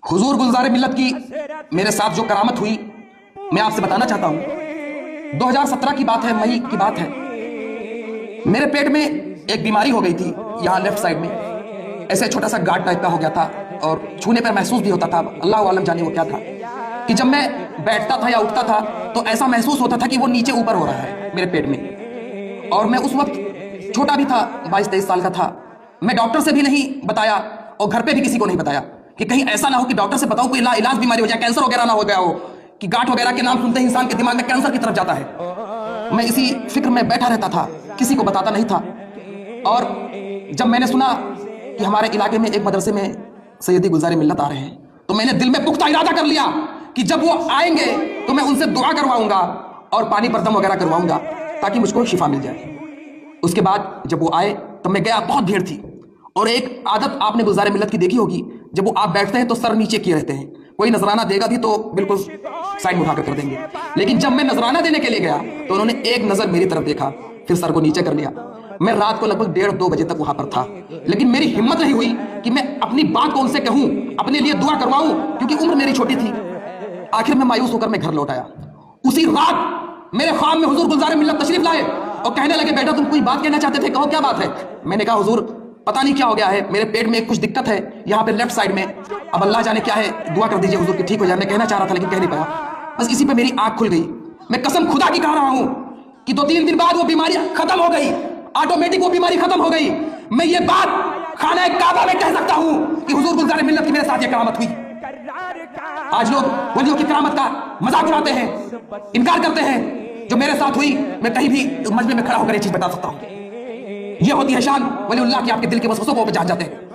हुजूर गुलजार मिल्लत की मेरे साथ जो करामत हुई मैं आपसे बताना चाहता हूं। 2017 की बात है, मई की बात है। मेरे पेट में एक बीमारी हो गई थी, यहाँ लेफ्ट साइड में ऐसे छोटा सा गांठ टाइप का हो गया था और छूने पर महसूस भी होता था, अल्लाह आलम जाने वो क्या था, कि जब मैं बैठता था या उठता था तो ऐसा महसूस होता था कि वो नीचे ऊपर हो रहा है मेरे पेट में। और मैं उस वक्त छोटा भी था, 22-23 साल का था। मैं डॉक्टर से भी नहीं बताया और घर पे भी किसी को नहीं बताया कि कहीं ऐसा ना हो कि डॉक्टर से बताऊं कोई इलाज बीमारी हो जाए, कैंसर वगैरह ना हो गया हो, कि गांठ वगैरह के नाम सुनते ही इंसान के दिमाग में कैंसर की तरफ जाता है। मैं इसी फिक्र में बैठा रहता था, किसी को बताता नहीं था। और जब मैंने सुना कि हमारे इलाके में एक मदरसे में सैयदी गुलजार मिल्लत आ रहे हैं, तो मैंने दिल में पुख्ता इरादा कर लिया कि जब वो आएंगे तो मैं उनसे दुआ करवाऊंगा और पानी पर दम वगैरह करवाऊंगा ताकि मुझको शिफा मिल जाए। उसके बाद जब वो आए तब मैं गया, बहुत भीड़ थी। और एक आदत आपने गुलजार मिल्लत की देखी होगी, जब वो आप बैठते हैं तो सर नीचे किए रहते हैं, कोई नजराना देगा भी तो बिल्कुल साइड में उठाकर कर देंगे। लेकिन जब मैं नजराना देने के लिए गया तो उन्होंने एक नजर मेरी तरफ देखा, फिर सर को नीचे कर लिया। मैं रात को लगभग 1:30-2 बजे तक वहां पर था, लेकिन मेरी हिम्मत नहीं हुई कि मैं अपनी बात को उनसे कहूं, अपने लिए दुआ करवाऊं, क्योंकि उम्र मेरी छोटी थी। आखिर में मायूस होकर मैं घर लौट आया। उसी रात मेरे ख्वाब में हुजूर गुलजार मिल्लत तशरीफ लाए और कहने लगे, बेटा तुम कोई बात कहना चाहते थे, कहो क्या बात है। मैंने कहा, हुजूर पता नहीं क्या हो गया है, मेरे पेट में कुछ दिक्कत है यहाँ पे लेफ्ट साइड में, अब अल्लाह जाने क्या है, दुआ कर दीजिए हुजूर कि ठीक हो जाए। मैं कहना चाह रहा था लेकिन कह नहीं पाया। बस इसी पे मेरी आंख खुल गई। मैं कसम खुदा की कह रहा हूं कि 2-3 दिन बाद वो बीमारी खत्म हो गई, ऑटोमेटिक वो बीमारी खत्म हो गई। मैं ये बात खाना काबा में कह सकता हूं कि हुजूर गुलजार मिल्लत की मेरे साथ ये करामत हुई। आज लोग वलियों की करामत का मजाक उड़ाते हैं, इनकार करते हैं। जो मेरे साथ हुई, मैं कहीं भी मजमे में खड़ा होकर ये चीज बता सकता हूं। ये होती है शान वलीउल्लाह की, आपके दिल के वसवसों को जान जाते हैं।